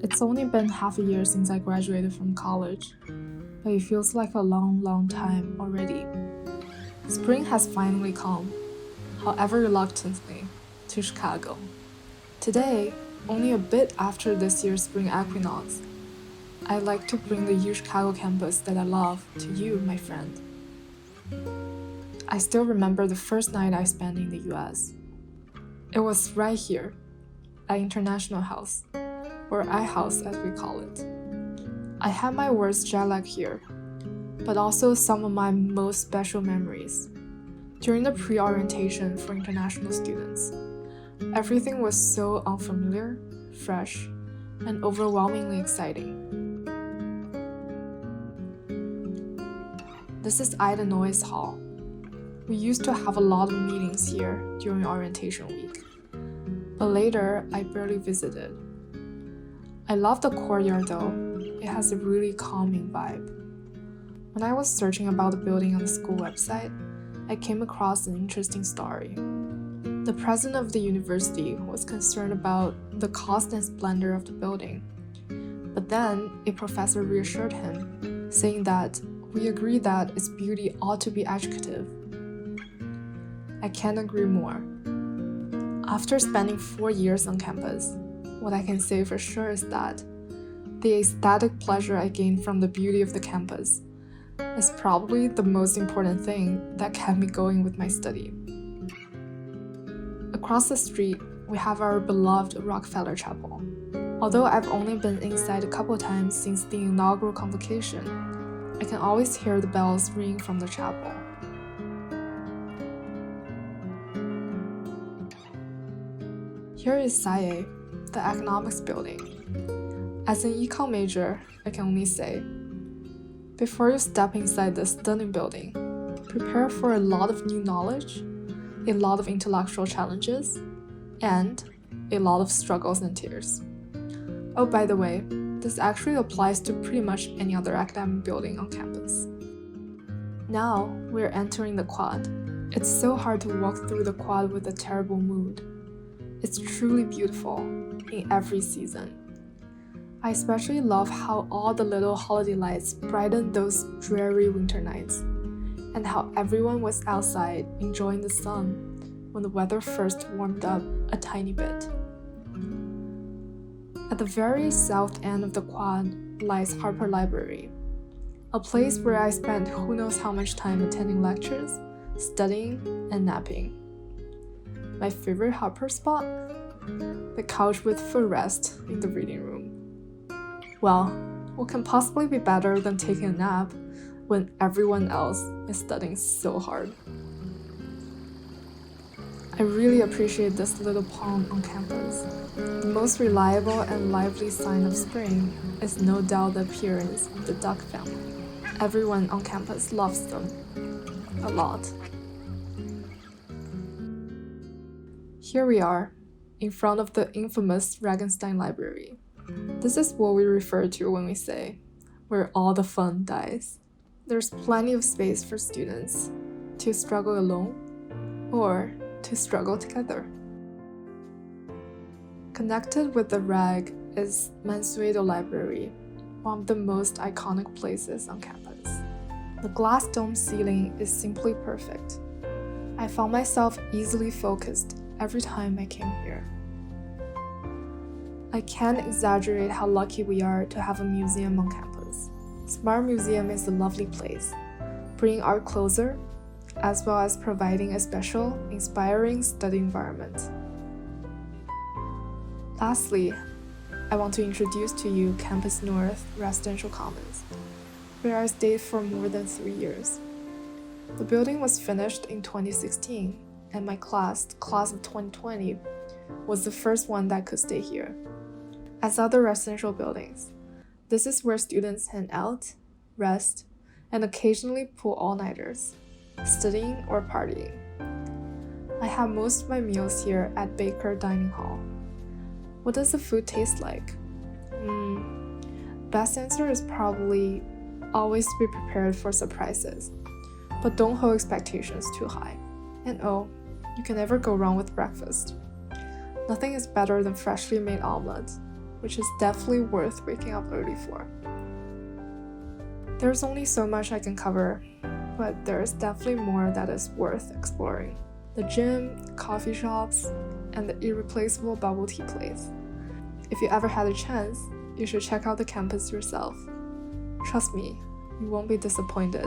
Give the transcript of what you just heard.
It's only been half a year since I graduated from college, but it feels like a long time already. Spring has finally come, however reluctantly, to Chicago. Today, only a bit after this year's spring equinox, I'd like to bring the UChicago campus that I love to you, my friend. I still remember the first night I spent in the US. It was right here, at International House, or iHouse as we call it. I had my worst jet lag here, but also some of my most special memories. During the pre-orientation for international students, everything was so unfamiliar, fresh, and overwhelmingly exciting. This is the Noyes Hall. We used to have a lot of meetings here during orientation week, but later I barely visited. I love the courtyard though, it has a really calming vibe. When I was searching about the building on the school website, I came across an interesting story. The president of the university was concerned about the cost and splendor of the building, but then a professor reassured him, saying that we agree that its beauty ought to be educative. I can't agree more. After spending 4 years on campus, what I can say for sure is that the aesthetic pleasure I gained from the beauty of the campus is probably the most important thing that kept me going with my study. Across the street, we have our beloved Rockefeller Chapel. Although I've only been inside a couple times since the inaugural convocation, I can always hear the bells ring from the chapel. Here is Saieh, the economics building. As an econ major, I can only say, before you step inside this stunning building, prepare for a lot of new knowledge, a lot of intellectual challenges, and a lot of struggles and tears. Oh, by the way, this actually applies to pretty much any other academic building on campus. Now, we're entering the quad. It's so hard to walk through the quad with a terrible mood. It's truly beautiful in every season. I especially love how all the little holiday lights brighten those dreary winter nights, and how everyone was outside enjoying the sun when the weather first warmed up a tiny bit. At the very south end of the quad lies Harper Library, a place where I spent who knows how much time attending lectures, studying, and napping. My favorite Harper spot? The couch with footrest in the reading room. Well, what can possibly be better than taking a nap when everyone else is studying so hard? I really appreciate this little pond on campus. The most reliable and lively sign of spring is no doubt the appearance of the duck family. Everyone on campus loves them a lot. Here we are, in front of the infamous Regenstein Library. This is what we refer to when we say, where all the fun dies. There's plenty of space for students to struggle alone or to struggle together. Connected with the Reg is Mansueto Library, one of the most iconic places on campus. The glass dome ceiling is simply perfect. I found myself easily focused every time I came here. I can't exaggerate how lucky we are to have a museum on campus. Smart Museum is a lovely place, bringing art closer, as well as providing a special, inspiring study environment. Lastly, I want to introduce to you Campus North Residential Commons, where I stayed for more than 3 years. The building was finished in 2016, and my class of 2020, was the first one that could stay here. As other residential buildings, this is where students hang out, rest, and occasionally pull all-nighters, studying or partying. I have most of my meals here at Baker Dining Hall. What does the food taste like? Best answer is probably always be prepared for surprises, but don't hold expectations too high. And oh, you can never go wrong with breakfast. Nothing is better than freshly made omelets, which is definitely worth waking up early for. There's only so much I can cover, but there's definitely more that is worth exploring. The gym, coffee shops, and the irreplaceable bubble tea place. If you ever had a chance, you should check out the campus yourself. Trust me, you won't be disappointed.